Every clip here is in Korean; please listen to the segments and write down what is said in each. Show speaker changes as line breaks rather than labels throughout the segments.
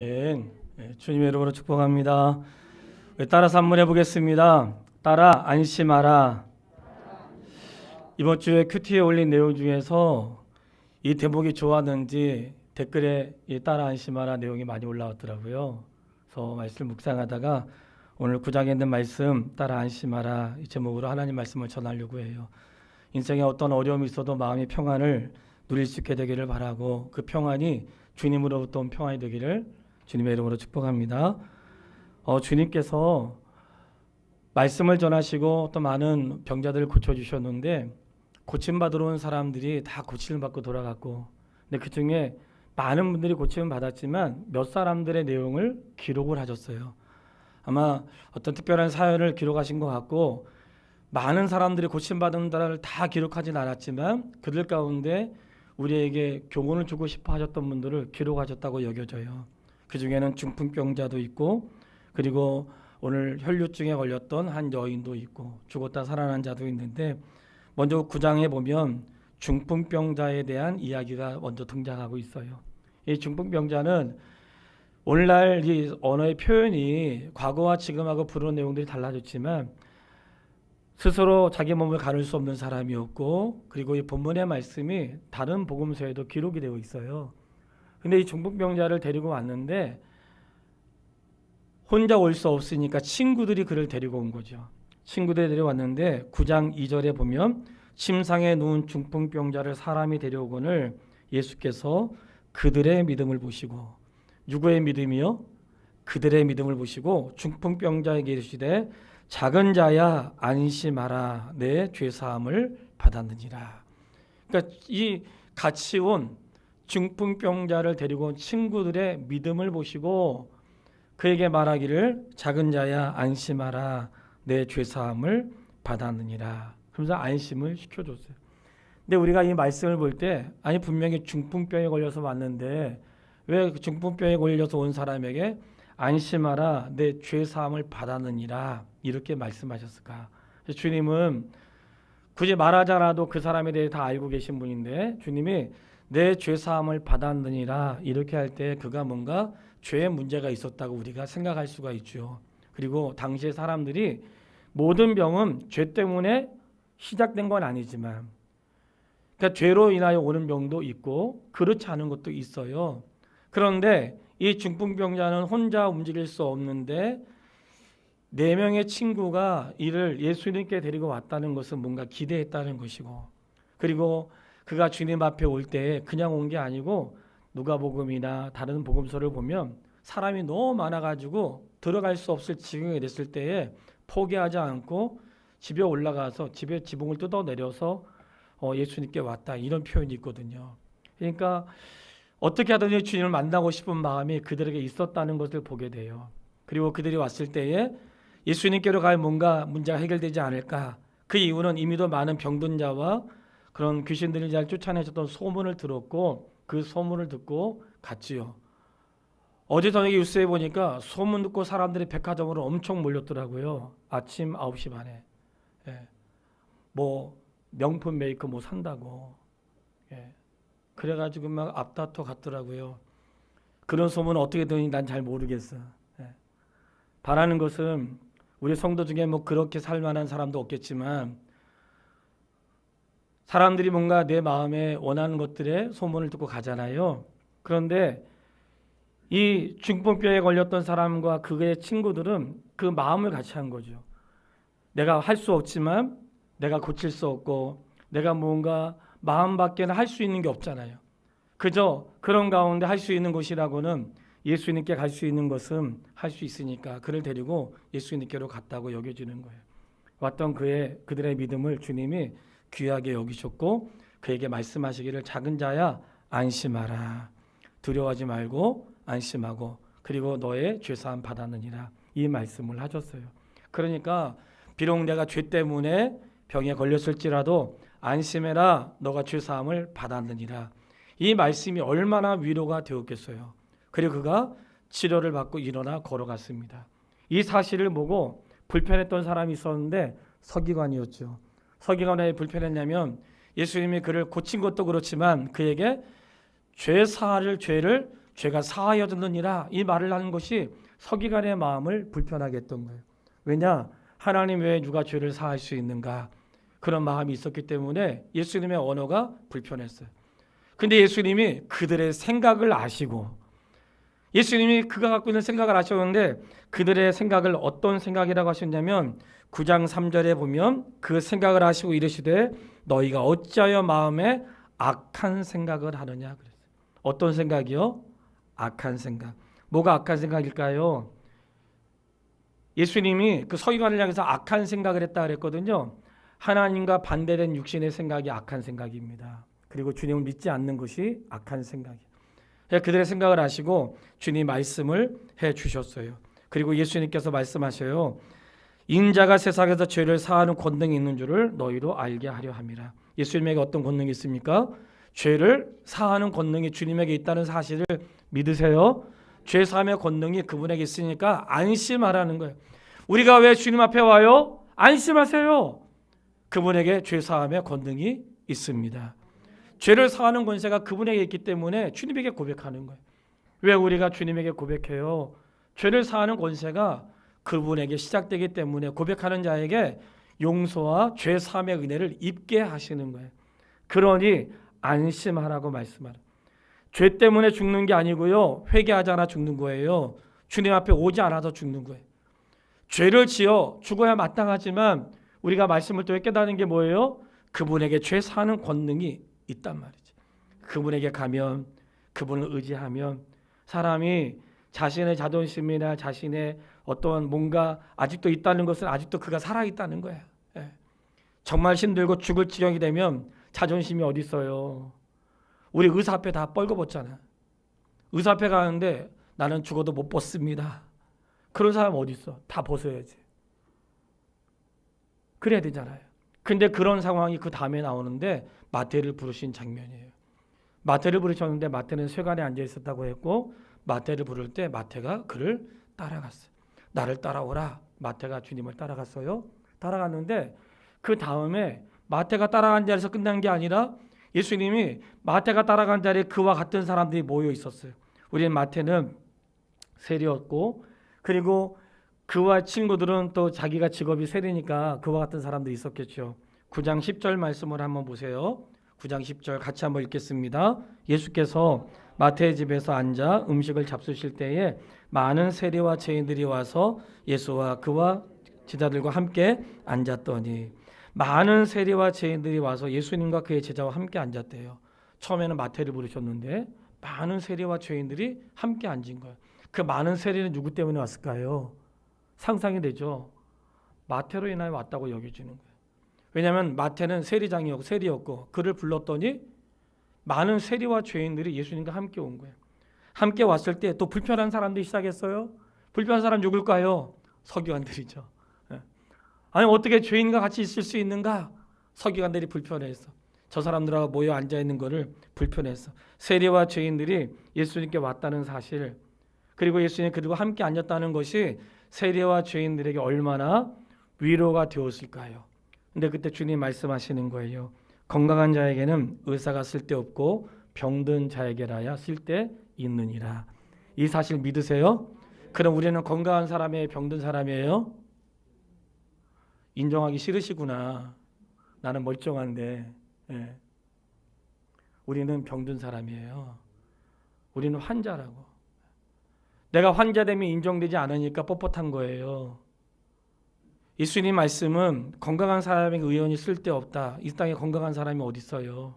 주님의 이름으로 축복합니다. 따라서 한번 해보겠습니다. 따라 안심하라. 이번 주에 큐티에 올린 내용 중에서 이 대목이 좋았는지 댓글에 이 따라 안심하라 내용이 많이 올라왔더라고요. 그래서 말씀 묵상하다가 오늘 9장에 있는 말씀 따라 안심하라 이 제목으로 하나님 말씀을 전하려고 해요. 인생에 어떤 어려움이 있어도 마음의 평안을 누릴 수 있게 되기를 바라고 그 평안이 주님으로부터 온 평안이 되기를 주님의 이름으로 축복합니다. 주님께서 말씀을 전하시고 또 많은 병자들을 고쳐주셨는데 고침받으러 온 사람들이 다 고침을 받고 돌아갔고, 근데 그 중에 많은 분들이 고침을 받았지만 몇 사람들의 내용을 기록을 하셨어요. 아마 어떤 특별한 사연을 기록하신 것 같고, 많은 사람들이 고침받은 자를 다 기록하진 않았지만 그들 가운데 우리에게 교훈을 주고 싶어 하셨던 분들을 기록하셨다고 여겨져요. 그 중에는 중풍병자도 있고, 그리고 오늘 혈류증에 걸렸던 한 여인도 있고, 죽었다 살아난 자도 있는데, 먼저 9장에 보면 중풍병자에 대한 이야기가 먼저 등장하고 있어요. 이 중풍병자는 오늘날 이 언어의 표현이 과거와 지금하고 부르는 내용들이 달라졌지만 스스로 자기 몸을 가눌 수 없는 사람이었고, 그리고 이 본문의 말씀이 다른 복음서에도 기록이 되어 있어요. 근데 이 중풍병자를 데리고 왔는데 혼자 올 수 없으니까 친구들이 그를 데리고 온 거죠. 친구들이 데려왔는데 9장 2절에 보면 침상에 누운 중풍병자를 사람이 데려오거늘 예수께서 그들의 믿음을 보시고, 누구의 믿음이요? 그들의 믿음을 보시고 중풍병자에게 이르시되 작은 자야 안심하라 내 죄사함을 받았느니라. 그러니까 이 같이 온 중풍병자를 데리고 온 친구들의 믿음을 보시고 그에게 말하기를 작은 자야 안심하라 내 죄사함을 받았느니라. 그러면서 안심을 시켜줬어요. 근데 우리가 이 말씀을 볼 때 아니 분명히 중풍병에 걸려서 왔는데 왜 중풍병에 걸려서 온 사람에게 안심하라 내 죄사함을 받았느니라 이렇게 말씀하셨을까? 주님은 굳이 말하지 않아도 그 사람에 대해 다 알고 계신 분인데 주님이 내 죄사함을 받았느니라 이렇게 할 때 그가 뭔가 죄의 문제가 있었다고 우리가 생각할 수가 있죠. 그리고 당시의 사람들이 모든 병은 죄 때문에 시작된 건 아니지만, 그러니까 죄로 인하여 오는 병도 있고 그렇지 않은 것도 있어요. 그런데 이 중풍병자는 혼자 움직일 수 없는데 4명의 친구가 이를 예수님께 데리고 왔다는 것은 뭔가 기대했다는 것이고, 그리고 그가 주님 앞에 올 때 그냥 온 게 아니고 누가복음이나 다른 복음서를 보면 사람이 너무 많아가지고 들어갈 수 없을 지경이 됐을 때에 포기하지 않고 집에 올라가서 집에 지붕을 뜯어내려서 예수님께 왔다 이런 표현이 있거든요. 그러니까 어떻게 하든지 주님을 만나고 싶은 마음이 그들에게 있었다는 것을 보게 돼요. 그리고 그들이 왔을 때에 예수님께로 갈 뭔가 문제가 해결되지 않을까. 그 이유는 이미도 많은 병든 자와 그런 귀신들이 잘 쫓아내셨던 소문을 들었고 그 소문을 듣고 갔지요. 어제 저녁에 뉴스에 보니까 소문 듣고 사람들이 백화점으로 엄청 몰렸더라고요. 아침 9시 반에. 뭐 명품 메이커 뭐 산다고. 그래가지고 막 앞다퉈 갔더라고요. 그런 소문은 어떻게 되는지 난 잘 모르겠어. 바라는 것은 우리 성도 중에 뭐 그렇게 살 만한 사람도 없겠지만 사람들이 뭔가 내 마음에 원하는 것들의 소문을 듣고 가잖아요. 그런데 이 중풍병에 걸렸던 사람과 그의 친구들은 그 마음을 같이 한 거죠. 내가 할 수 없지만 내가 고칠 수 없고 내가 뭔가 마음밖에는 할 수 있는 게 없잖아요. 그저 그런 가운데 할 수 있는 곳이라고는 예수님께 갈 수 있는 것은 할 수 있으니까 그를 데리고 예수님께로 갔다고 여겨지는 거예요. 왔던 그들의 믿음을 주님이 귀하게 여기셨고 그에게 말씀하시기를 작은 자야 안심하라. 두려워하지 말고 안심하고 그리고 너의 죄사함 받았느니라 이 말씀을 하셨어요. 그러니까 비록 내가 죄 때문에 병에 걸렸을지라도 안심해라 너가 죄사함을 받았느니라 이 말씀이 얼마나 위로가 되었겠어요. 그리고 그가 치료를 받고 일어나 걸어갔습니다. 이 사실을 보고 불편했던 사람이 있었는데 서기관이었죠. 서기관이 왜 불편했냐면 예수님이 그를 고친 것도 그렇지만 그에게 죄를 죄가 사하여졌느니라 이 말을 하는 것이 서기관의 마음을 불편하게 했던 거예요. 왜냐? 하나님 외에 누가 죄를 사할 수 있는가? 그런 마음이 있었기 때문에 예수님의 언어가 불편했어요. 근데 예수님이 그들의 생각을 아시고, 예수님이 그가 갖고 있는 생각을 아셨는데 그들의 생각을 어떤 생각이라고 하셨냐면 9장 3절에 보면 그 생각을 아시고 이르시되 너희가 어찌하여 마음에 악한 생각을 하느냐 그랬어요. 어떤 생각이요? 악한 생각. 뭐가 악한 생각일까요? 예수님이 그 서기관을 향해서 악한 생각을 했다 그랬거든요. 하나님과 반대된 육신의 생각이 악한 생각입니다. 그리고 주님을 믿지 않는 것이 악한 생각이에요. 그들의 생각을 아시고 주님 말씀을 해 주셨어요. 그리고 예수님께서 말씀하셔요. 인자가 세상에서 죄를 사하는 권능이 있는 줄을 너희로 알게 하려 함이라. 예수님에게 어떤 권능이 있습니까? 죄를 사하는 권능이 주님에게 있다는 사실을 믿으세요. 죄 사함의 권능이 그분에게 있으니까 안심하라는 거예요. 우리가 왜 주님 앞에 와요? 안심하세요. 그분에게 죄 사함의 권능이 있습니다. 죄를 사하는 권세가 그분에게 있기 때문에 주님에게 고백하는 거예요. 왜 우리가 주님에게 고백해요? 죄를 사하는 권세가 그분에게 시작되기 때문에 고백하는 자에게 용서와 죄 사함의 은혜를 입게 하시는 거예요. 그러니 안심하라고 말씀하라. 죄 때문에 죽는 게 아니고요. 회개하지 않아 죽는 거예요. 주님 앞에 오지 않아서 죽는 거예요. 죄를 지어 죽어야 마땅하지만 우리가 말씀을 통해 깨닫는 게 뭐예요? 그분에게 죄 사하는 권능이 있단 말이죠. 그분에게 가면, 그분을 의지하면 사람이 자신의 자존심이나 자신의 어떤 뭔가 아직도 있다는 것은 아직도 그가 살아있다는 거예요. 정말 힘들고 죽을 지경이 되면 자존심이 어디 있어요? 우리 의사 앞에 다 뻘거벗잖아. 의사 앞에 가는데 나는 죽어도 못 벗습니다. 그런 사람 어디 있어? 다 벗어야지. 그래야 되잖아요. 근데 그런 상황이 그 다음에 나오는데 마태를 부르신 장면이에요. 마태를 부르셨는데 마태는 쇠관에 앉아 있었다고 했고 마태를 부를 때 마태가 그를 따라갔어요. 나를 따라오라. 마태가 주님을 따라갔어요. 따라갔는데 그 다음에 마태가 따라간 자리에서 끝난 게 아니라 예수님이 마태가 따라간 자리에 그와 같은 사람들이 모여 있었어요. 우리는 마태는 세리였고 그리고 그와 친구들은 또 자기가 직업이 세리니까 그와 같은 사람들이 있었겠죠. 9장 10절 말씀을 한번 보세요. 9장 10절 같이 한번 읽겠습니다. 예수께서 마태의 집에서 앉아 음식을 잡수실 때에 많은 세리와 죄인들이 와서 예수와 그와 제자들과 함께 앉았더니 많은 세리와 죄인들이 와서 예수님과 그의 제자와 함께 앉았대요. 처음에는 마태를 부르셨는데 많은 세리와 죄인들이 함께 앉은 거예요. 그 많은 세리는 누구 때문에 왔을까요? 상상이 되죠. 마태로 인하여 왔다고 여겨지는 거예요. 왜냐하면 마태는 세리였고 그를 불렀더니 많은 세리와 죄인들이 예수님과 함께 온 거예요. 함께 왔을 때 또 불편한 사람들이 시작했어요. 불편한 사람 누굴까요? 서기관들이죠. 아니 어떻게 죄인과 같이 있을 수 있는가? 서기관들이 불편해했어. 저 사람들하고 모여 앉아있는 것을 불편했어. 세리와 죄인들이 예수님께 왔다는 사실 그리고 예수님이 그들과 함께 앉았다는 것이 세리와 죄인들에게 얼마나 위로가 되었을까요? 근데 그때 주님 말씀하시는 거예요. 건강한 자에게는 의사가 쓸데없고 병든 자에게라야 쓸데있느니라. 이 사실 믿으세요? 그럼 우리는 건강한 사람이에요? 병든 사람이에요? 인정하기 싫으시구나. 나는 멀쩡한데. 예. 우리는 병든 사람이에요. 우리는 환자라고. 내가 환자됨이 인정되지 않으니까 뻣뻣한 거예요. 예수님 말씀은 건강한 사람에게 의원이 쓸데없다. 이 땅에 건강한 사람이 어디 있어요?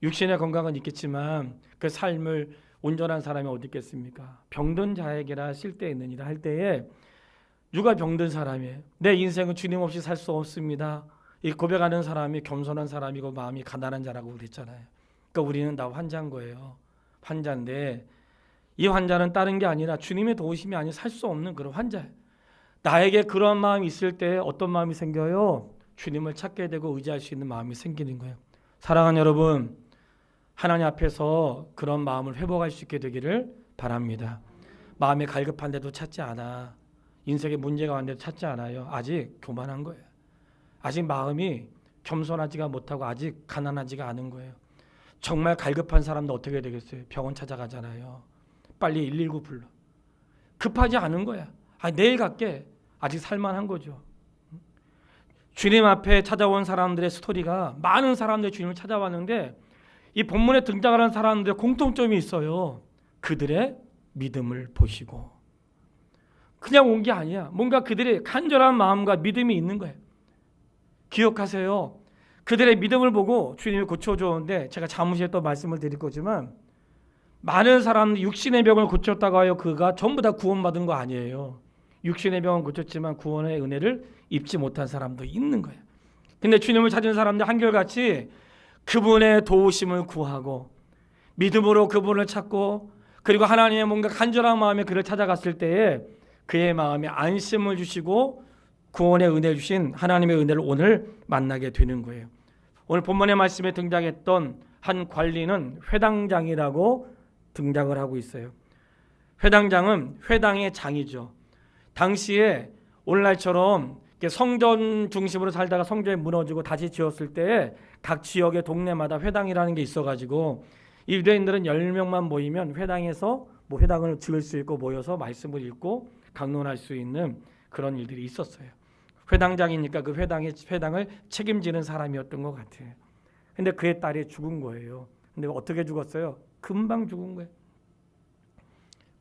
육신의 건강은 있겠지만 그 삶을 온전한 사람이 어디 있겠습니까? 병든 자에게라 쓸데있느니라 할 때에 누가 병든 사람이에요? 내 인생은 주님 없이 살 수 없습니다. 이 고백하는 사람이 겸손한 사람이고 마음이 가난한 자라고 그랬잖아요. 그러니까 우리는 다 환자인 거예요. 환자인데 이 환자는 다른 게 아니라 주님의 도우심이 아니라 살 수 없는 그런 환자예요. 나에게 그런 마음이 있을 때 어떤 마음이 생겨요? 주님을 찾게 되고 의지할 수 있는 마음이 생기는 거예요. 사랑하는 여러분, 하나님 앞에서 그런 마음을 회복할 수 있게 되기를 바랍니다. 마음이 갈급한데도 찾지 않아. 인생에 문제가 왔는데도 찾지 않아요. 아직 교만한 거예요. 아직 마음이 겸손하지가 못하고 아직 가난하지가 않은 거예요. 정말 갈급한 사람도 어떻게 되겠어요? 병원 찾아가잖아요. 빨리 119 불러. 급하지 않은 거야. 내일 갈게. 아직 살만한 거죠. 주님 앞에 찾아온 사람들의 스토리가 많은 사람들이 주님을 찾아왔는데 이 본문에 등장하는 사람들의 공통점이 있어요. 그들의 믿음을 보시고. 그냥 온 게 아니야. 뭔가 그들의 간절한 마음과 믿음이 있는 거예요. 기억하세요. 그들의 믿음을 보고 주님이 고쳐주었는데 제가 잠시 또 말씀을 드릴 거지만 많은 사람들이 육신의 병을 고쳤다고 하여 그가 전부 다 구원받은 거 아니에요. 육신의 병은 고쳤지만 구원의 은혜를 입지 못한 사람도 있는 거예요. 근데 주님을 찾은 사람들 한결같이 그분의 도우심을 구하고 믿음으로 그분을 찾고 그리고 하나님의 뭔가 간절한 마음에 그를 찾아갔을 때에 그의 마음에 안심을 주시고 구원의 은혜를 주신 하나님의 은혜를 오늘 만나게 되는 거예요. 오늘 본문의 말씀에 등장했던 한 관리는 회당장이라고 등장을 하고 있어요. 회당장은 회당의 장이죠. 당시에 오늘날처럼 성전 중심으로 살다가 성전이 무너지고 다시 지었을 때 각 지역의 동네마다 회당이라는 게 있어가지고 유대인들은 10명만 모이면 회당에서 회당을 지을 수 있고 모여서 말씀을 읽고 강론할 수 있는 그런 일들이 있었어요. 회당장이니까 그 회당을 책임지는 사람이었던 것 같아요. 근데 그의 딸이 죽은 거예요. 근데 어떻게 죽었어요? 금방 죽은 거예요.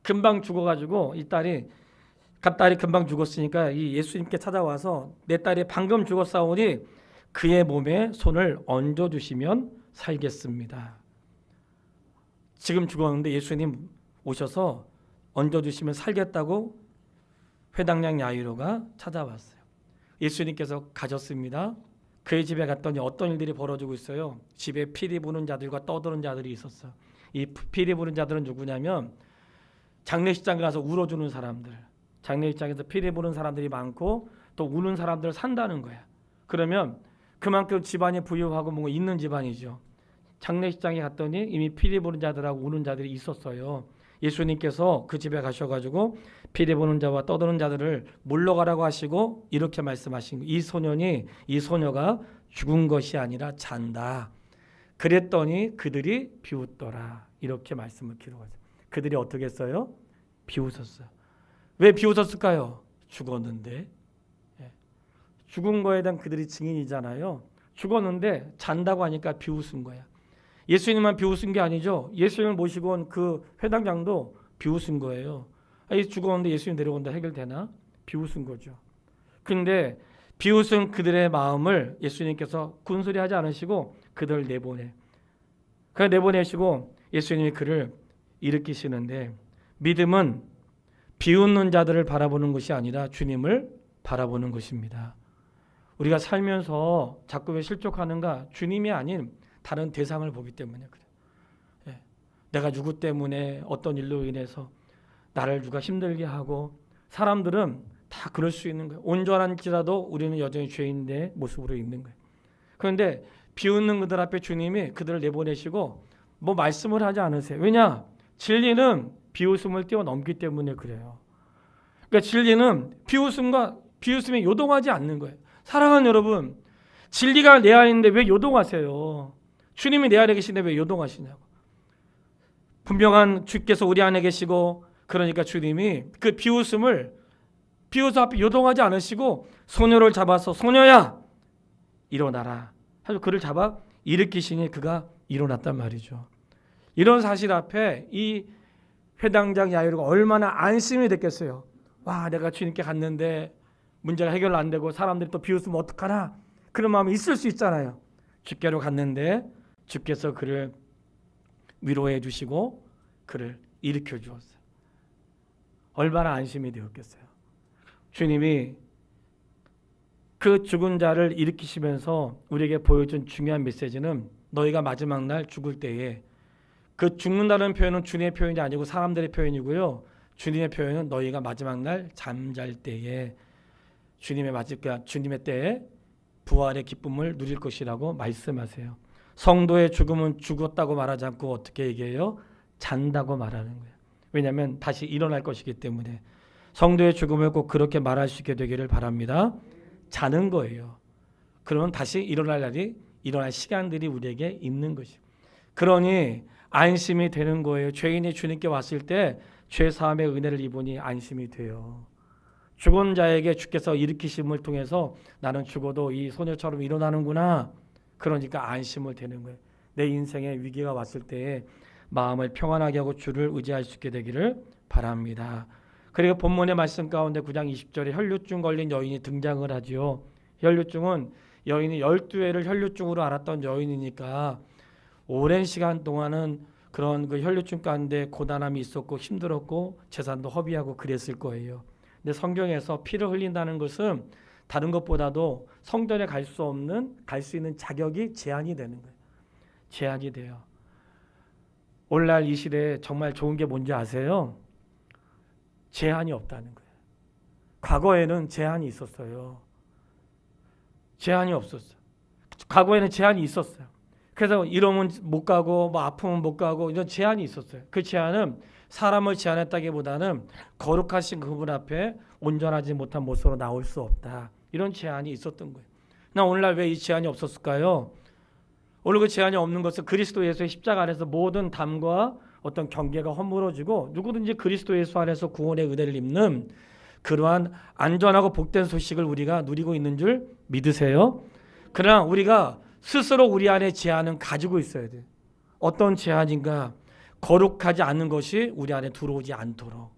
금방 죽어가지고 이 딸이 금방 죽었으니까 이 예수님께 찾아와서 내 딸이 방금 죽었사오니 그의 몸에 손을 얹어주시면 살겠습니다. 지금 죽었는데 예수님 오셔서 얹어주시면 살겠다고 회당장 야이로가 찾아왔어요. 예수님께서 가셨습니다. 그의 집에 갔더니 어떤 일들이 벌어지고 있어요. 집에 피리 부는 자들과 떠드는 자들이 있었어요. 이 피리 부는 자들은 누구냐면 장례식장에 가서 울어주는 사람들. 장례식장에서 피리 부는 사람들이 많고 또 우는 사람들을 산다는 거야. 그러면 그만큼 집안이 부유하고 뭔가 있는 집안이죠. 장례식장에 갔더니 이미 피리 부는 자들하고 우는 자들이 있었어요. 예수님께서 그 집에 가셔가지고 피리 부는 자와 떠드는 자들을 물러가라고 하시고 이렇게 말씀하신 거예요. 이 소녀가 죽은 것이 아니라 잔다. 그랬더니 그들이 비웃더라. 이렇게 말씀을 기록하세요. 그들이 어떻게 했어요? 비웃었어요. 왜 비웃었을까요? 죽었는데. 죽은 거에 대한 그들이 증인이잖아요. 죽었는데 잔다고 하니까 비웃은 거야. 예수님만 비웃은 게 아니죠. 예수님을 모시고 온 그 회당장도 비웃은 거예요. 죽었는데 예수님 데려온다 해결되나? 비웃은 거죠. 근데 비웃은 그들의 마음을 예수님께서 군소리하지 않으시고 그들을 내보내시고 예수님이 그를 일으키시는데 믿음은 비웃는 자들을 바라보는 것이 아니라 주님을 바라보는 것입니다. 우리가 살면서 자꾸 왜 실족하는가? 주님이 아닌 다른 대상을 보기 때문에 그래요. 내가 누구 때문에 어떤 일로 인해서 나를 누가 힘들게 하고 사람들은 다 그럴 수 있는 거예요. 온전한지라도 우리는 여전히 죄인의 모습으로 있는 거예요. 그런데 비웃는 그들 앞에 주님이 그들을 내보내시고 말씀을 하지 않으세요. 왜냐? 진리는 비웃음을 뛰어넘기 때문에 그래요. 그러니까 진리는 비웃음에 요동하지 않는 거예요. 사랑하는 여러분, 진리가 내 안에 있는데 왜 요동하세요? 주님이 내 안에 계신데 왜 요동하시냐고. 분명한 주께서 우리 안에 계시고 그러니까 주님이 그 비웃음 앞에 요동하지 않으시고 소녀를 잡아서 소녀야 일어나라 하고 그를 잡아 일으키시니 그가 일어났단 말이죠. 이런 사실 앞에 이 회당장 야이로가 얼마나 안심이 됐겠어요. 와, 내가 주님께 갔는데 문제가 해결 안 되고 사람들이 또 비웃으면 어떡하나 그런 마음이 있을 수 있잖아요. 주께로 갔는데 주께서 그를 위로해 주시고 그를 일으켜 주었어요. 얼마나 안심이 되었겠어요. 주님이 그 죽은 자를 일으키시면서 우리에게 보여준 중요한 메시지는 너희가 마지막 날 죽을 때에 그 죽는다는 표현은 주님의 표현이 아니고 사람들의 표현이고요. 주님의 표현은 너희가 마지막 날 잠잘 때에 주님의 때에 부활의 기쁨을 누릴 것이라고 말씀하세요. 성도의 죽음은 죽었다고 말하지 않고 어떻게 얘기해요? 잔다고 말하는 거예요. 왜냐하면 다시 일어날 것이기 때문에 성도의 죽음을 꼭 그렇게 말할 수 있게 되기를 바랍니다. 자는 거예요. 그러면 다시 일어날 시간들이 우리에게 있는 것이죠. 그러니 안심이 되는 거예요. 죄인이 주님께 왔을 때 죄사함의 은혜를 입으니 안심이 돼요. 죽은 자에게 주께서 일으키심을 통해서 나는 죽어도 이 소녀처럼 일어나는구나. 그러니까 안심을 되는 거예요. 내 인생에 위기가 왔을 때 마음을 평안하게 하고 주를 의지할 수 있게 되기를 바랍니다. 그리고 본문의 말씀 가운데 9장 20절에 혈류증 걸린 여인이 등장을 하지요. 혈류증은 여인이 12회를 혈류증으로 앓았던 여인이니까 오랜 시간 동안은 그런 그 혈류증 가운데 고단함이 있었고 힘들었고 재산도 허비하고 그랬을 거예요. 근데 성경에서 피를 흘린다는 것은 다른 것보다도 성전에 갈 수 있는 자격이 제한이 되는 거예요. 제한이 돼요. 오늘날 이 시대에 정말 좋은 게 뭔지 아세요? 제한이 없다는 거예요. 과거에는 제한이 있었어요. 제한이 없었어요. 과거에는 제한이 있었어요. 그래서 이러면 못 가고 뭐 아프면 못 가고 이런 제한이 있었어요. 그 제한은 사람을 제한했다기보다는 거룩하신 그분 앞에 온전하지 못한 모습으로 나올 수 없다. 이런 제한이 있었던 거예요. 나 오늘날 왜 이 제한이 없었을까요? 오늘 그 제한이 없는 것은 그리스도 예수의 십자가 안에서 모든 담과 어떤 경계가 허물어지고 누구든지 그리스도 예수 안에서 구원의 은혜를 입는 그러한 안전하고 복된 소식을 우리가 누리고 있는 줄 믿으세요? 그러나 우리가 스스로 우리 안에 제한은 가지고 있어야 돼요. 어떤 제한인가? 거룩하지 않은 것이 우리 안에 들어오지 않도록,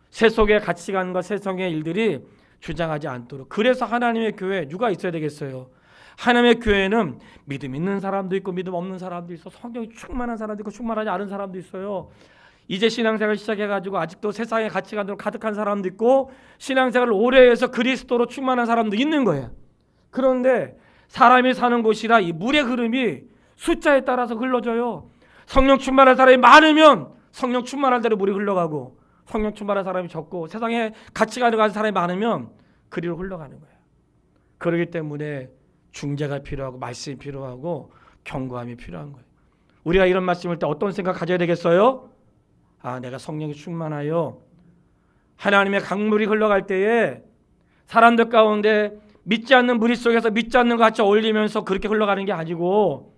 세속의 가치관과 세상의 일들이 주장하지 않도록. 그래서 하나님의 교회 누가 있어야 되겠어요? 하나님의 교회는 믿음 있는 사람도 있고 믿음 없는 사람도 있어, 성경이 충만한 사람도 있고 충만하지 않은 사람도 있어요. 이제 신앙생활 시작해가지고 아직도 세상의 가치관으로 가득한 사람도 있고 신앙생활을 오래 해서 그리스도로 충만한 사람도 있는 거예요. 그런데 사람이 사는 곳이라 이 물의 흐름이 숫자에 따라서 흘러져요. 성령 충만한 사람이 많으면 성령 충만한 대로 물이 흘러가고, 성령 충만한 사람이 적고 세상에 가치관을 가진 사람이 많으면 그리로 흘러가는 거예요. 그렇기 때문에 중재가 필요하고 말씀이 필요하고 경고함이 필요한 거예요. 우리가 이런 말씀을 때 어떤 생각 가져야 되겠어요? 내가 성령이 충만하여 하나님의 강물이 흘러갈 때에 사람들 가운데 믿지 않는 무리 속에서 믿지 않는 것 같이 어울리면서 그렇게 흘러가는 게 아니고,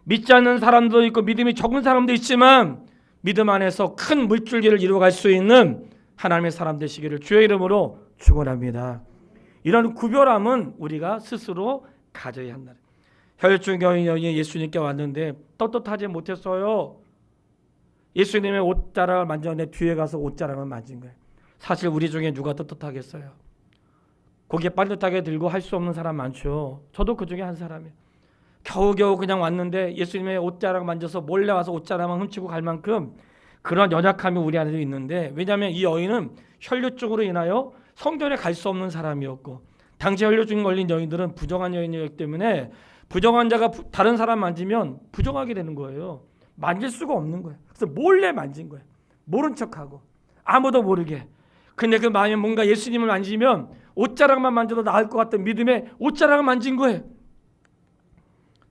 믿지 않는 사람도 있고 믿음이 적은 사람도 있지만 믿음 안에서 큰 물줄기를 이루어갈 수 있는 하나님의 사람 되시기를 주의 이름으로 축원합니다. 이런 구별함은 우리가 스스로 가져야 한다. 혈류증 여인이 예수님께 왔는데 떳떳하지 못했어요. 예수님의 옷자락을 만졌는데 뒤에 가서 옷자락을 만진 거예요. 사실 우리 중에 누가 떳떳하겠어요? 고개 빠듯하게 들고 할 수 없는 사람 많죠. 저도 그 중에 한 사람이에요. 겨우겨우 그냥 왔는데 예수님의 옷자락 만져서 몰래 와서 옷자락만 훔치고 갈 만큼 그런 연약함이 우리 안에도 있는데, 왜냐하면 이 여인은 혈류증으로 인하여 성전에 갈 수 없는 사람이었고, 당시 혈류증 걸린 여인들은 부정한 여인이었기 때문에 부정한 자가 다른 사람 만지면 부정하게 되는 거예요. 만질 수가 없는 거예요. 그래서 몰래 만진 거예요. 모른 척하고 아무도 모르게. 근데 그 마음에 뭔가 예수님을 만지면 옷자락만 만져도 나을 것 같은 믿음에 옷자락을 만진 거예요.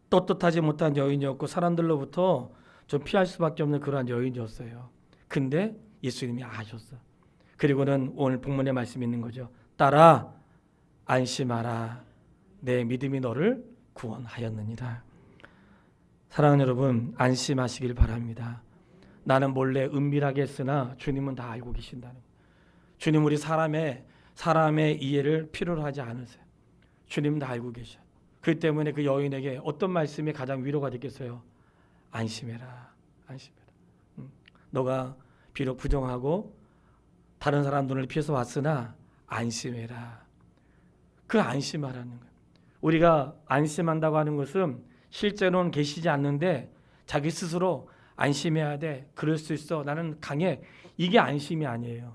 떳떳하지 못한 여인이었고 사람들로부터 좀 피할 수밖에 없는 그러한 여인이었어요. 근데 예수님이 아셨어. 그리고는 오늘 본문의 말씀이 있는 거죠. 딸아 안심하라, 내 믿음이 너를 구원하였느니라. 사랑하는 여러분, 안심하시길 바랍니다. 나는 몰래 은밀하게 했으나 주님은 다 알고 계신다는 거예요. 주님 우리 사람의 이해를 필요로 하지 않으세요. 주님은 다 알고 계셔. 그 때문에 그 여인에게 어떤 말씀이 가장 위로가 됐겠어요? 안심해라, 안심해라. 너가 비록 부정하고 다른 사람 눈을 피해서 왔으나 안심해라. 그 안심하라는 거예요. 우리가 안심한다고 하는 것은 실제로는 계시지 않는데 자기 스스로 안심해야 돼, 그럴 수 있어, 나는 강해, 이게 안심이 아니에요.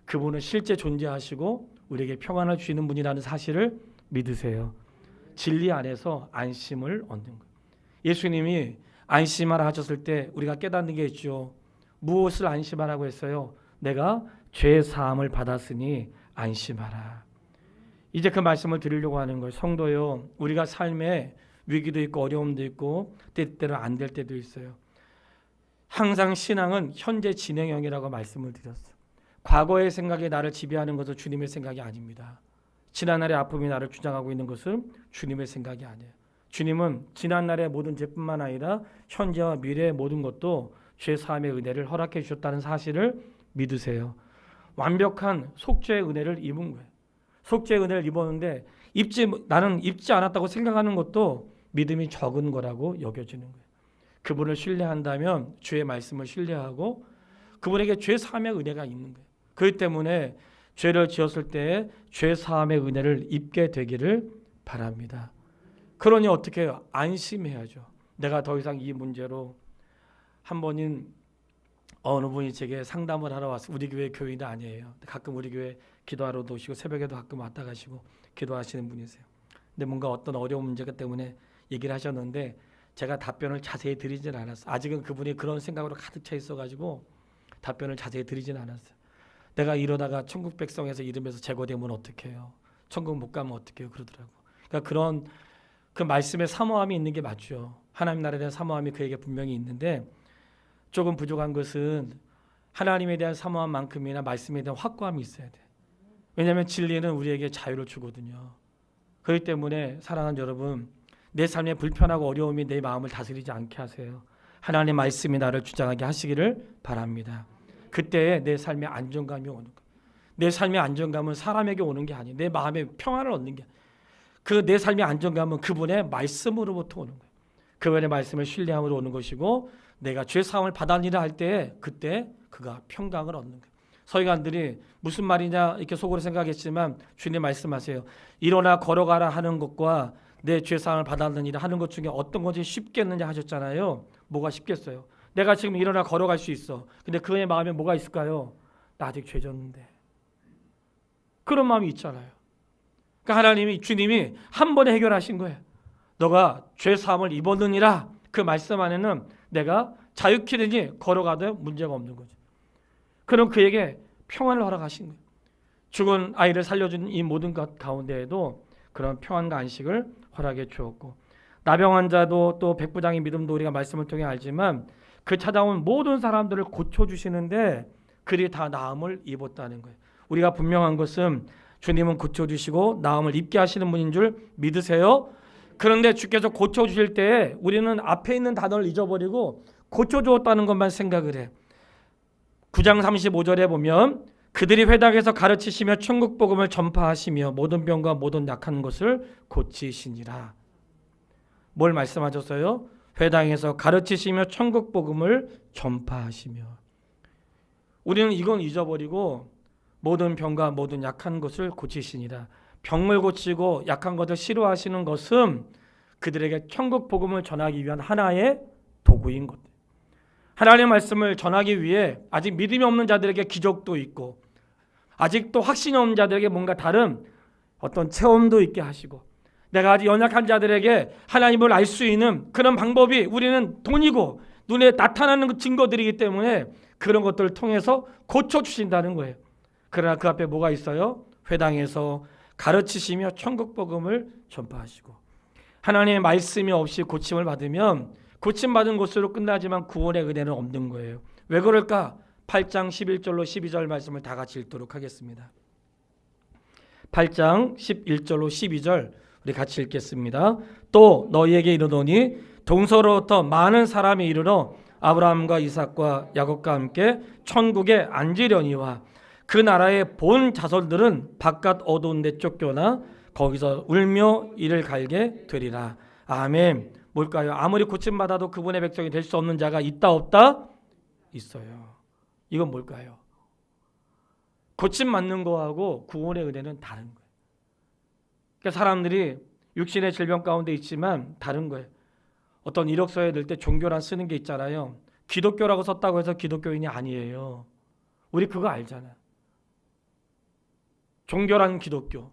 그분은 실제 존재하시고 우리에게 평안을 주시는 분이라는 사실을 믿으세요. 진리 안에서 안심을 얻는 거예요. 예수님이 안심하라 하셨을 때 우리가 깨닫는 게 있죠. 무엇을 안심하라고 했어요? 내가 죄 사함을 받았으니 안심하라. 이제 그 말씀을 드리려고 하는 거예요. 성도요, 우리가 삶에 위기도 있고 어려움도 있고 때때로 안 될 때도 있어요. 항상 신앙은 현재 진행형이라고 말씀을 드렸어요. 과거의 생각이 나를 지배하는 것은 주님의 생각이 아닙니다. 지난날의 아픔이 나를 주장하고 있는 것은 주님의 생각이 아니에요. 주님은 지난날의 모든 죄뿐만 아니라 현재와 미래의 모든 것도 죄 사함의 은혜를 허락해 주셨다는 사실을 믿으세요. 완벽한 속죄의 은혜를 입은 거예요. 속죄의 은혜를 입었는데 나는 입지 않았다고 생각하는 것도 믿음이 적은 거라고 여겨지는 거예요. 그분을 신뢰한다면 주의 말씀을 신뢰하고 그분에게 죄 사함의 은혜가 있는 거예요. 그렇기 때문에 죄를 지었을 때 죄 사함의 은혜를 입게 되기를 바랍니다. 그러니 어떻게 해요? 안심해야죠. 내가 더 이상 이 문제로 한 번은 어느 분이 제게 상담을 하러 왔어요. 우리 교회 교인도 아니에요. 가끔 우리 교회 기도하러도 오시고 새벽에도 가끔 왔다 가시고 기도하시는 분이세요. 근데 뭔가 어떤 어려운 문제가 때문에 얘기를 하셨는데 제가 답변을 자세히 드리진 않았어요. 아직은 그분이 그런 생각으로 가득 차 있어가지고 답변을 자세히 드리진 않았어요. 내가 이러다가 천국 백성에서 이름에서 제거되면 어떡해요? 천국 못 가면 어떡해요? 그러더라고. 그러니까 그런 그 말씀에 사모함이 있는 게 맞죠. 하나님 나라에 대한 사모함이 그에게 분명히 있는데 조금 부족한 것은 하나님에 대한 사모함만큼이나 말씀에 대한 확고함이 있어야 돼. 왜냐하면 진리는 우리에게 자유를 주거든요. 그렇기 때문에 사랑하는 여러분, 내 삶에 불편하고 어려움이 내 마음을 다스리지 않게 하세요. 하나님의 말씀이 나를 주장하게 하시기를 바랍니다. 그때 내 삶의 안정감이 오는 거예요. 내 삶의 안정감은 사람에게 오는 게 아니에요. 내 마음의 평안을 얻는 게 아니에요. 그 내 삶의 안정감은 그분의 말씀으로부터 오는 거예요. 그분의 말씀을 신뢰함으로 오는 것이고 내가 죄 사함을 받았느니라 할 때 그때 그가 평강을 얻는 거예요. 서기관들이 무슨 말이냐 이렇게 속으로 생각했지만 주님 말씀하세요. 일어나 걸어가라 하는 것과 내 죄 사함을 받았느니라 하는 것 중에 어떤 것이 쉽겠느냐 하셨잖아요. 뭐가 쉽겠어요? 내가 지금 일어나 걸어갈 수 있어. 근데 그의 마음에 뭐가 있을까요? 나 아직 죄 졌는데. 그런 마음이 있잖아요. 그러니까 주님이 한 번에 해결하신 거예요. 너가 죄 사함을 입었느니라 그 말씀 안에는 내가 자유케 되니 걸어가도 문제가 없는 거죠. 그럼 그에게 평안을 허락하신 거예요. 죽은 아이를 살려준 이 모든 것 가운데에도 그런 평안과 안식을 허락해 주었고 나병 환자도 또 백부장의 믿음도 우리가 말씀을 통해 알지만 그 찾아온 모든 사람들을 고쳐주시는데 그들이 다 나음을 입었다는 거예요. 우리가 분명한 것은 주님은 고쳐주시고 나음을 입게 하시는 분인 줄 믿으세요. 그런데 주께서 고쳐주실 때 우리는 앞에 있는 단어를 잊어버리고 고쳐주었다는 것만 생각을 해. 9장 35절에 보면 그들이 회당에서 가르치시며 천국 복음을 전파하시며 모든 병과 모든 약한 것을 고치시니라. 뭘 말씀하셨어요? 회당에서 가르치시며 천국 복음을 전파하시며. 우리는 이건 잊어버리고 모든 병과 모든 약한 것을 고치시니라. 병을 고치고 약한 것을 치료하시는 것은 그들에게 천국 복음을 전하기 위한 하나의 도구인 것. 하나님의 말씀을 전하기 위해 아직 믿음이 없는 자들에게 기적도 있고 아직도 확신이 없는 자들에게 뭔가 다른 어떤 체험도 있게 하시고 내가 아직 연약한 자들에게 하나님을 알 수 있는 그런 방법이 우리는 돈이고 눈에 나타나는 증거들이기 때문에 그런 것들을 통해서 고쳐주신다는 거예요. 그러나 그 앞에 뭐가 있어요? 회당에서 가르치시며 천국 복음을 전파하시고 하나님의 말씀이 없이 고침을 받으면 고침받은 것으로 끝나지만 구원의 은혜는 없는 거예요. 왜 그럴까? 8장 11절로 12절 말씀을 다 같이 읽도록 하겠습니다. 8장 11절로 12절 우리 같이 읽겠습니다. 또 너희에게 이르노니 동서로부터 많은 사람이 이르러 아브라함과 이삭과 야곱과 함께 천국에 앉으려니와 그 나라의 본 자손들은 바깥 어두운 데 쫓겨나 거기서 울며 이를 갈게 되리라. 아멘. 뭘까요? 아무리 고침받아도 그분의 백성이 될 수 없는 자가 있다 없다? 있어요. 이건 뭘까요? 고침받는 거하고 구원의 은혜는 다른 거예요. 그러니까 사람들이 육신의 질병 가운데 있지만 다른 거예요. 어떤 이력서에 넣을 때 종교란 쓰는 게 있잖아요. 기독교라고 썼다고 해서 기독교인이 아니에요. 우리 그거 알잖아요. 종교란 기독교.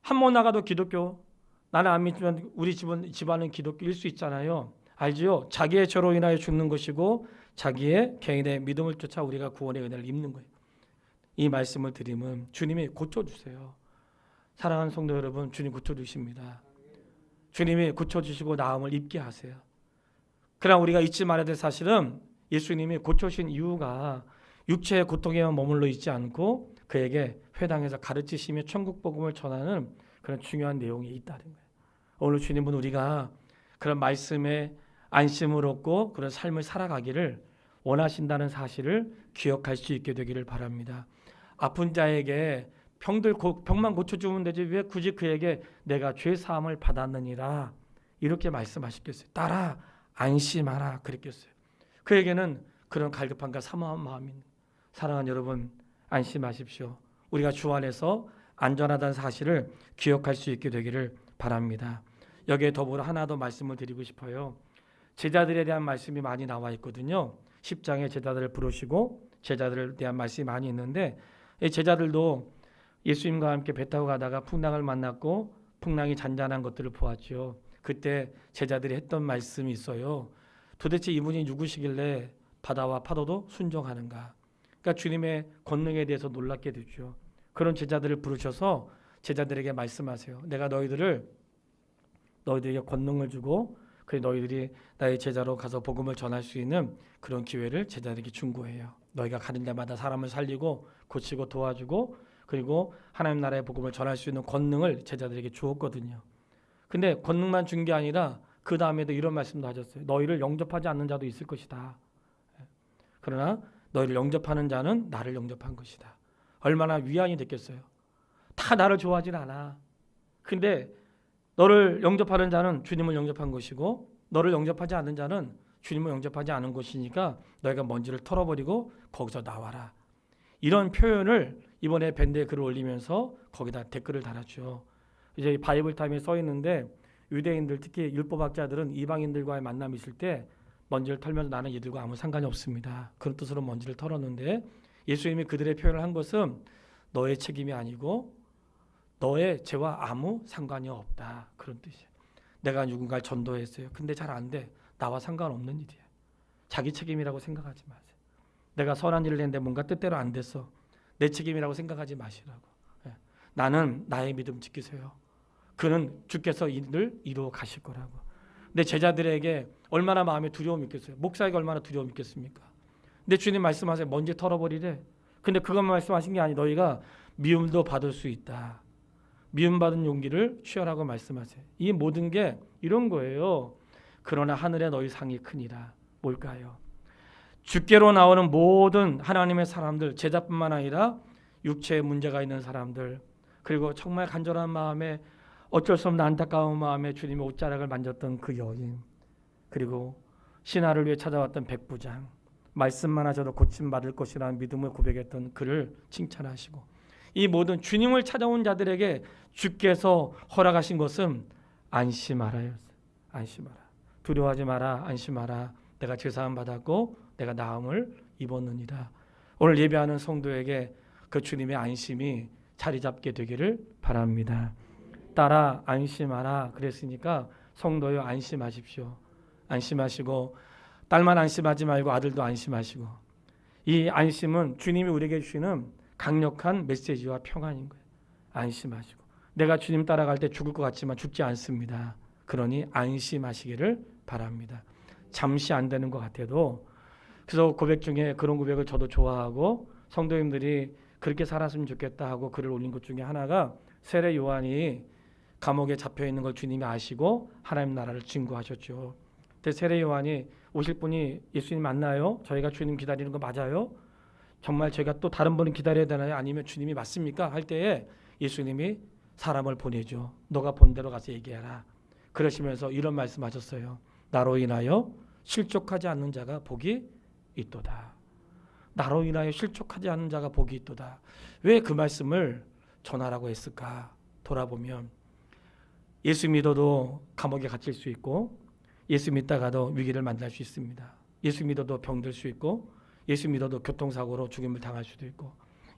한 번 나가도 기독교. 나는 안 믿지만 우리 집안은 기독교일 수 있잖아요. 알지요? 자기의 죄로 인하여 죽는 것이고 자기의 개인의 믿음을 쫓아 우리가 구원의 은혜를 입는 거예요. 이 말씀을 드리면 주님이 고쳐주세요. 사랑하는 성도 여러분, 주님 고쳐주십니다. 주님이 고쳐주시고 나음을 입게 하세요. 그러나 우리가 잊지 말아야 될 사실은 예수님이 고쳐주신 이유가 육체의 고통에만 머물러 있지 않고 그에게 회당에서 가르치시며 천국 복음을 전하는 그런 중요한 내용이 있다는 거예요. 오늘 주님은 우리가 그런 말씀에 안심을 얻고 그런 삶을 살아가기를 원하신다는 사실을 기억할 수 있게 되기를 바랍니다. 아픈 자에게 병만 고쳐주면 되지 왜 굳이 그에게 내가 죄 사함을 받았느니라 이렇게 말씀하셨겠어요. 따라 안심하라 그랬겠어요. 그에게는 그런 갈급함과 사모한 마음이 사랑하는 여러분 안심하십시오. 우리가 주 안에서 안전하다는 사실을 기억할 수 있게 되기를 바랍니다. 여기에 더불어 하나 더 말씀을 드리고 싶어요. 제자들에 대한 말씀이 많이 나와 있거든요. 10장에 제자들을 부르시고 제자들에 대한 말씀이 많이 있는데 이 제자들도 예수님과 함께 배 타고 가다가 풍랑을 만났고 풍랑이 잔잔한 것들을 보았죠. 그때 제자들이 했던 말씀이 있어요. 도대체 이분이 누구시길래 바다와 파도도 순종하는가. 그러니까 주님의 권능에 대해서 놀랍게 되죠. 그런 제자들을 부르셔서 제자들에게 말씀하세요. 내가 너희들에게 권능을 주고 너희들이 나의 제자로 가서 복음을 전할 수 있는 그런 기회를 제자들에게 준 거예요. 너희가 가는 데마다 사람을 살리고 고치고 도와주고 그리고 하나님 나라의 복음을 전할 수 있는 권능을 제자들에게 주었거든요. 근데 권능만 준 게 아니라 그 다음에도 이런 말씀도 하셨어요. 너희를 영접하지 않는 자도 있을 것이다. 그러나 너희를 영접하는 자는 나를 영접한 것이다. 얼마나 위안이 됐겠어요. 다 나를 좋아하진 않아. 근데 너를 영접하는 자는 주님을 영접한 것이고 너를 영접하지 않는 자는 주님을 영접하지 않은 것이니까 너희가 먼지를 털어버리고 거기서 나와라. 이런 표현을 이번에 밴드에 글을 올리면서 거기다 댓글을 달았죠. 이제 바이블 타임에 써 있는데 유대인들 특히 율법학자들은 이방인들과의 만남이 있을 때 먼지를 털면서 나는 이들과 아무 상관이 없습니다. 그런 뜻으로 먼지를 털었는데 예수님이 그들의 표현을 한 것은 너의 책임이 아니고 너의 죄와 아무 상관이 없다. 그런 뜻이에요. 내가 누군가를 전도했어요. 근데 잘 안 돼. 나와 상관없는 일이에요. 자기 책임이라고 생각하지 마세요. 내가 선한 일을 했는데 뭔가 뜻대로 안 됐어. 내 책임이라고 생각하지 마시라고. 나는 나의 믿음 지키세요. 그는 주께서 이를 이루어 가실 거라고. 내 제자들에게 얼마나 마음에 두려움이 있겠어요. 목사에게 얼마나 두려움이 있겠습니까. 근데 주님 말씀하세요. 먼지 털어버리래. 근데 그것만 말씀하신 게 아니 너희가 미움도 받을 수 있다. 미움받은 용기를 취하라고 말씀하세요. 이 모든 게 이런 거예요. 그러나 하늘에 너희 상이 크니라. 뭘까요? 주께로 나오는 모든 하나님의 사람들, 제자뿐만 아니라 육체에 문제가 있는 사람들, 그리고 정말 간절한 마음에 어쩔 수 없는 안타까운 마음에 주님의 옷자락을 만졌던 그 여인, 그리고 신하를 위해 찾아왔던 백부장, 말씀만 하셔도 고침받을 것이라는 믿음을 고백했던 그를 칭찬하시고 이 모든 주님을 찾아온 자들에게 주께서 허락하신 것은 안심하라였어요. 안심하라. 두려워하지 마라. 안심하라. 내가 죄사함 받았고 내가 나음을 입었느니라. 오늘 예배하는 성도에게 그 주님의 안심이 자리 잡게 되기를 바랍니다. 따라 안심하라 그랬으니까 성도여 안심하십시오. 안심하시고 딸만 안심하지 말고 아들도 안심하시고 이 안심은 주님이 우리에게 주시는 강력한 메시지와 평안인 거예요. 안심하시고 내가 주님 따라갈 때 죽을 것 같지만 죽지 않습니다. 그러니 안심하시기를 바랍니다. 잠시 안 되는 것 같아도 그래서 고백 중에 그런 고백을 저도 좋아하고 성도님들이 그렇게 살았으면 좋겠다 하고 글을 올린 것 중에 하나가 세례 요한이 감옥에 잡혀 있는 걸 주님이 아시고 하나님 나라를 증거하셨죠. 근데 세례 요한이 오실 분이 예수님 맞나요? 저희가 주님 기다리는 거 맞아요? 정말 저희가 또 다른 분을 기다려야 되나요? 아니면 주님이 맞습니까? 할 때에 예수님이 사람을 보내죠. 너가 본 대로 가서 얘기해라. 그러시면서 이런 말씀하셨어요. 나로 인하여 실족하지 않는 자가 복이 있도다. 나로 인하여 실족하지 않는 자가 복이 있도다. 왜 그 말씀을 전하라고 했을까? 돌아보면 예수 믿어도 감옥에 갇힐 수 있고 예수 믿다가도 위기를 만날 수 있습니다. 예수 믿어도 병들 수 있고 예수 믿어도 교통사고로 죽임을 당할 수도 있고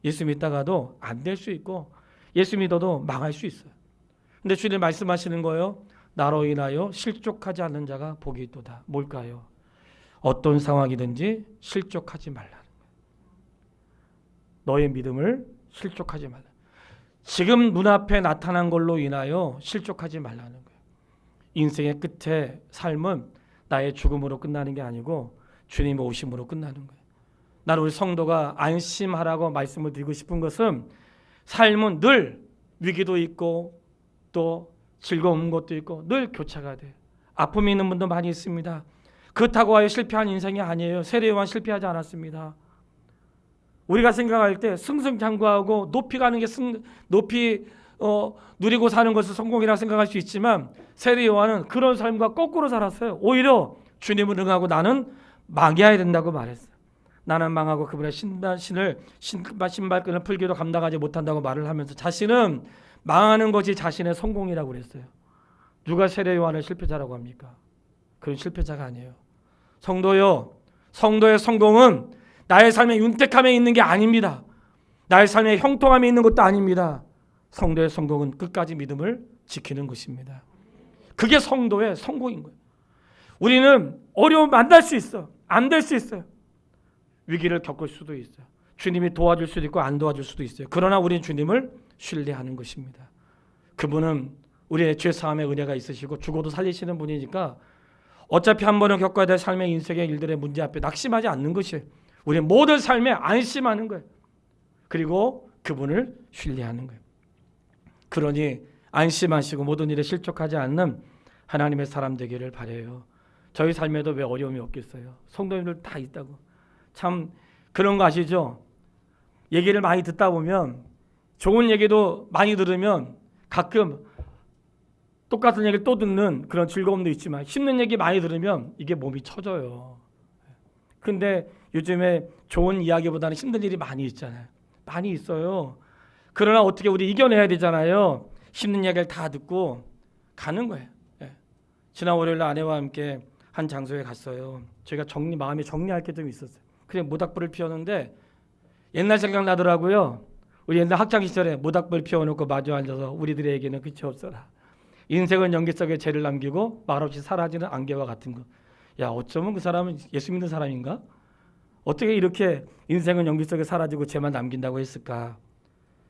예수 믿다가도 안 될 수 있고 예수 믿어도 망할 수 있어요. 근데 주님 말씀하시는 거예요. 나로 인하여 실족하지 않는 자가 복이 있도다. 뭘까요? 어떤 상황이든지 실족하지 말라는 거예요. 너의 믿음을 실족하지 말라. 지금 눈앞에 나타난 걸로 인하여 실족하지 말라는 거예요. 인생의 끝에 삶은 나의 죽음으로 끝나는 게 아니고 주님의 오심으로 끝나는 거예요. 나는 우리 성도가 안심하라고 말씀을 드리고 싶은 것은 삶은 늘 위기도 있고 또 즐거운 것도 있고 늘 교차가 돼. 아픔이 있는 분도 많이 있습니다. 그렇다고 하여 실패한 인생이 아니에요. 세례 요한 실패하지 않았습니다. 우리가 생각할 때 승승장구하고 높이 가는 게 높이 누리고 사는 것을 성공이라고 생각할 수 있지만 세례 요한은 그런 삶과 거꾸로 살았어요. 오히려 주님을 응하고 나는 망해야 된다고 말했어요. 나는 망하고 그분의 신발끈을 풀기도 감당하지 못한다고 말을 하면서 자신은 망하는 것이 자신의 성공이라고 그랬어요. 누가 세례 요한을 실패자라고 합니까? 그런 실패자가 아니에요. 성도요, 성도의 성공은 나의 삶의 윤택함에 있는 게 아닙니다. 나의 삶의 형통함에 있는 것도 아닙니다. 성도의 성공은 끝까지 믿음을 지키는 것입니다. 그게 성도의 성공인 거예요. 우리는 어려움 만날 수 있어. 안 될 수 있어요. 위기를 겪을 수도 있어요. 주님이 도와줄 수도 있고 안 도와줄 수도 있어요. 그러나 우리는 주님을 신뢰하는 것입니다. 그분은 우리의 죄사함의 은혜가 있으시고 죽어도 살리시는 분이니까 어차피 한 번은 겪어야 될 삶의 인생의 일들의 문제 앞에 낙심하지 않는 것이에요. 우리는 모든 삶에 안심하는 거예요. 그리고 그분을 신뢰하는 거예요. 그러니 안심하시고 모든 일에 실족하지 않는 하나님의 사람 되기를 바라요. 저희 삶에도 왜 어려움이 없겠어요? 성도님들 다 있다고. 참 그런 거 아시죠? 얘기를 많이 듣다 보면 좋은 얘기도 많이 들으면 가끔 똑같은 얘기를 또 듣는 그런 즐거움도 있지만 힘든 얘기 많이 들으면 이게 몸이 처져요. 근데 요즘에 좋은 이야기보다는 힘든 일이 많이 있잖아요. 많이 있어요. 그러나 어떻게 우리 이겨내야 되잖아요. 힘든 이야기를 다 듣고 가는 거예요. 지난 월요일 아내와 함께 한 장소에 갔어요. 제가 마음에 정리할 게 좀 있었어요. 그냥 모닥불을 피웠는데 옛날 생각나더라고요. 우리 옛날 학창시절에 모닥불 피워놓고 마주 앉아서 우리들에게는 끝이 없어라. 인생은 연기 속에 죄를 남기고 말없이 사라지는 안개와 같은 것. 야, 어쩌면 그 사람은 예수 믿는 사람인가? 어떻게 이렇게 인생은 연기 속에 사라지고 죄만 남긴다고 했을까?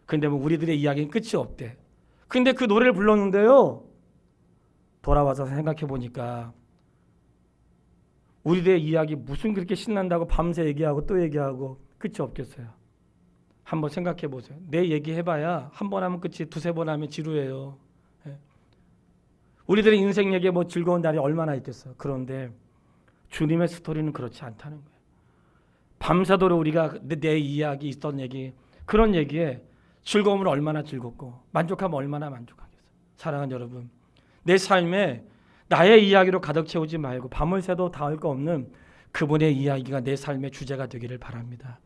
근데 뭐 우리들의 이야기는 끝이 없대. 근데 그 노래를 불렀는데요. 돌아와서 생각해 보니까 우리들의 이야기 무슨 그렇게 신난다고 밤새 얘기하고 또 얘기하고 끝이 없겠어요. 한번 생각해 보세요. 내 얘기 해봐야 한 번 하면 끝이 두세 번 하면 지루해요. 우리들의 인생 얘기에 뭐 즐거운 날이 얼마나 있겠어요. 그런데 주님의 스토리는 그렇지 않다는 거예요. 밤새도록 우리가 내 이야기 있던 얘기 그런 얘기에 즐거움은 얼마나 즐겁고 만족하면 얼마나 만족하겠어요. 사랑하는 여러분, 내 삶에 나의 이야기로 가득 채우지 말고 밤을 새도 닿을 거 없는 그분의 이야기가 내 삶의 주제가 되기를 바랍니다.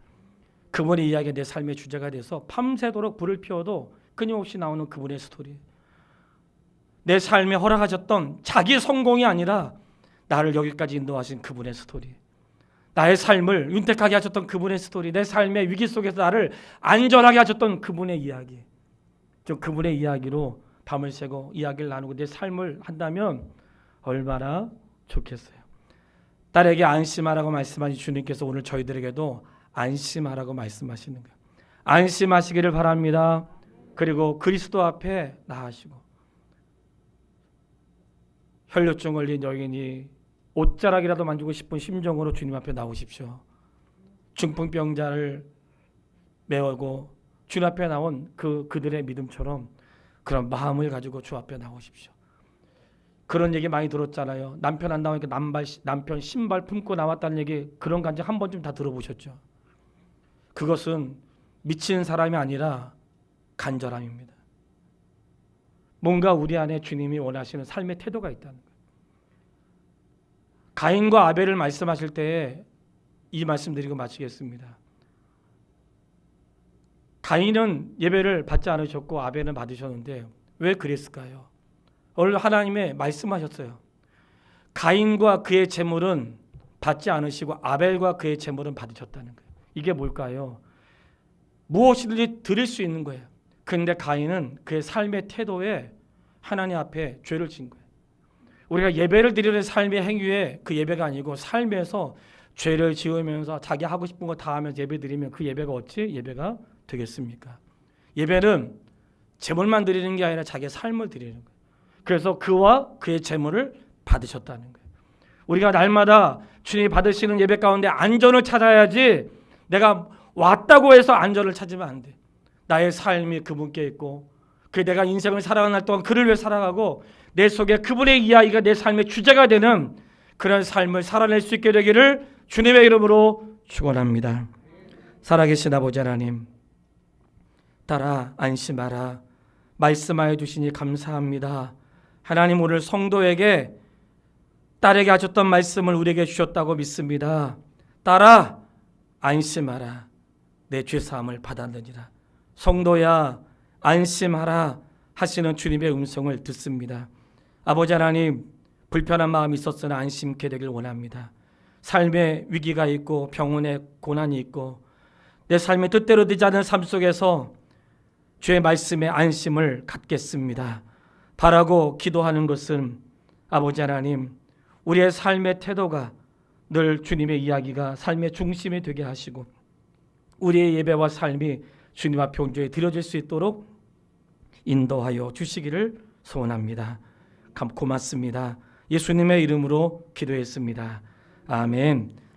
그분의 이야기가 내 삶의 주제가 돼서 밤새도록 불을 피워도 끊임없이 나오는 그분의 스토리. 내 삶에 허락하셨던 자기 성공이 아니라 나를 여기까지 인도하신 그분의 스토리. 나의 삶을 윤택하게 하셨던 그분의 스토리. 내 삶의 위기 속에서 나를 안전하게 하셨던 그분의 이야기. 좀 그분의 이야기로 밤을 새고 이야기를 나누고 내 삶을 한다면 얼마나 좋겠어요. 딸에게 안심하라고 말씀하신 주님께서 오늘 저희들에게도 안심하라고 말씀하시는 거예요. 안심하시기를 바랍니다. 그리고 그리스도 앞에 나아가시고 혈류증 걸린 여인이 옷자락이라도 만지고 싶은 심정으로 주님 앞에 나오십시오. 중풍병자를 메우고 주님 앞에 나온 그들의 믿음처럼 그런 마음을 가지고 주 앞에 나오십시오. 그런 얘기 많이 들었잖아요. 남편 안 나오니까 남편 신발 품고 나왔다는 얘기, 그런 간증 한 번쯤 다 들어보셨죠? 그것은 미친 사람이 아니라 간절함입니다. 뭔가 우리 안에 주님이 원하시는 삶의 태도가 있다는 거예요. 가인과 아벨을 말씀하실 때에 이 말씀 드리고 마치겠습니다. 가인은 예배를 받지 않으셨고 아벨은 받으셨는데 왜 그랬을까요? 오늘 하나님의 말씀하셨어요. 가인과 그의 재물은 받지 않으시고 아벨과 그의 재물은 받으셨다는 거예요. 이게 뭘까요? 무엇이든지 드릴 수 있는 거예요. 그런데 가인은 그의 삶의 태도에 하나님 앞에 죄를 진 거예요. 우리가 예배를 드리는 삶의 행위에 그 예배가 아니고 삶에서 죄를 지으면서 자기 하고 싶은 거 다 하면서 예배 드리면 그 예배가 어찌 예배가 되겠습니까? 예배는 재물만 드리는 게 아니라 자기의 삶을 드리는 거예요. 그래서 그와 그의 재물을 받으셨다는 거예요. 우리가 날마다 주님이 받으시는 예배 가운데 안전을 찾아야지 내가 왔다고 해서 안전을 찾으면 안 돼. 나의 삶이 그분께 있고 그 내가 인생을 살아가는 날 동안 그를 위해 살아가고 내 속에 그분의 이야기가 내 삶의 주제가 되는 그런 삶을 살아낼 수 있게 되기를 주님의 이름으로 축원합니다. 살아계신 아버지 하나님, 딸아 안심하라 말씀하여 주시니 감사합니다. 하나님, 오늘 성도에게 딸에게 하셨던 말씀을 우리에게 주셨다고 믿습니다. 딸아 안심하라 내 죄사함을 받았느니라. 성도야 안심하라 하시는 주님의 음성을 듣습니다. 아버지 하나님, 불편한 마음이 있었으나 안심케 되길 원합니다. 삶의 위기가 있고 병원에 고난이 있고 내 삶의 뜻대로 되지 않은 삶 속에서 주의 말씀에 안심을 갖겠습니다. 바라고 기도하는 것은 아버지 하나님, 우리의 삶의 태도가 늘 주님의 이야기가 삶의 중심이 되게 하시고 우리의 예배와 삶이 주님 앞에 온전히 드려질 수 있도록 인도하여 주시기를 소원합니다. 고맙습니다. 예수님의 이름으로 기도했습니다. 아멘.